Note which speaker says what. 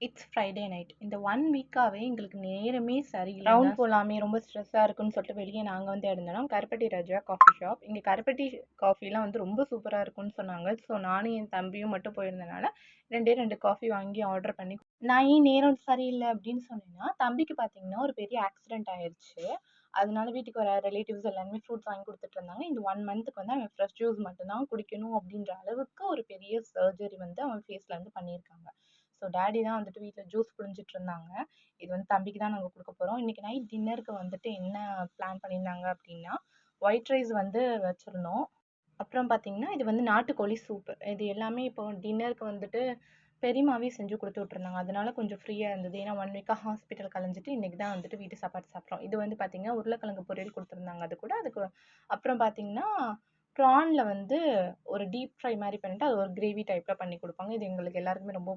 Speaker 1: It's Friday night. இந்த 1 வீக்காவே எங்களுக்கு நேரமே சரியில்லங்க.
Speaker 2: ரவுண்ட் போலாமே, ரொம்ப ஸ்ட்ரெஸ்ஸா இருக்குன்னு சொல்லிட்டு வெளிய நாங்க வந்து இருந்தோம். கருப்பட்டி ராஜா காஃபி ஷாப். இங்க கருப்பட்டி காஃபிலாம் வந்து ரொம்ப சூப்பரா இருக்குன்னு சொன்னாங்க. ஸோ நானும் என் தம்பியும் மட்டும் போயிருந்தனால 2டே 2 காஃபி வாங்கி ஆர்டர் பண்ணி நான் ஏன் நேரம் சரியில்ல அப்படின்னு சொன்னேன்னா, தம்பிக்கு பார்த்தீங்கன்னா ஒரு பெரிய ஆக்சிடென்ட் ஆயிருச்சு. அதனால வீட்டுக்கு வர ரிலேட்டிவ்ஸ் எல்லாருமே ஃப்ரூட்ஸ் வாங்கி குடுத்துட்டு இருந்தாங்க. இந்த 1 மந்த்துக்கு வந்து அவன் ஃப்ரெஷ் ஜூஸ் மட்டும் தான் குடிக்கணும் அப்படின்ற அளவுக்கு ஒரு பெரிய சர்ஜரி வந்து அவன் ஃபேஸ்ல வந்து பண்ணியிருக்காங்க. ஸோ டாடி தான் வந்துட்டு வீட்ல ஜூஸ் புழிஞ்சிட்டு இருந்தாங்க. இது வந்து தம்பிக்கு தான் நாங்க குடுக்க போறோம். இன்னைக்கு நைட் டின்னருக்கு வந்துட்டு என்ன பிளான் பண்ணியிருந்தாங்க அப்படின்னா, ஒயிட் ரைஸ் வந்து வச்சிருந்தோம். அப்புறம் பார்த்தீங்கன்னா, இது வந்து நாட்டுக்கோழி சூப்பு. இது எல்லாமே இப்போ டின்னருக்கு வந்துட்டு பெரியம்மாவே செஞ்சு குடுத்து விட்டுருந்தாங்க. அதனால கொஞ்சம் ஃப்ரீயா இருந்தது. ஏன்னா 1 வீக்கா ஹாஸ்பிட்டல் கலைஞ்சிட்டு இன்னைக்கு தான் வந்துட்டு வீட்டு சாப்பாடு சாப்பிட்றோம். இது வந்து பார்த்தீங்கன்னா, உருளைக்கிழங்கு பொரியல் குடுத்துருந்தாங்க அது கூட. அதுக்கு அப்புறம் பார்த்தீங்கன்னா, ப்ரான்ல வந்து ஒரு டீப் ஃப்ரை மாரி பண்ணிட்டு, அது ஒரு கிரேவி டைப்ல பண்ணி குடுப்பாங்க. இது எங்களுக்கு எல்லாருக்குமே ரொம்ப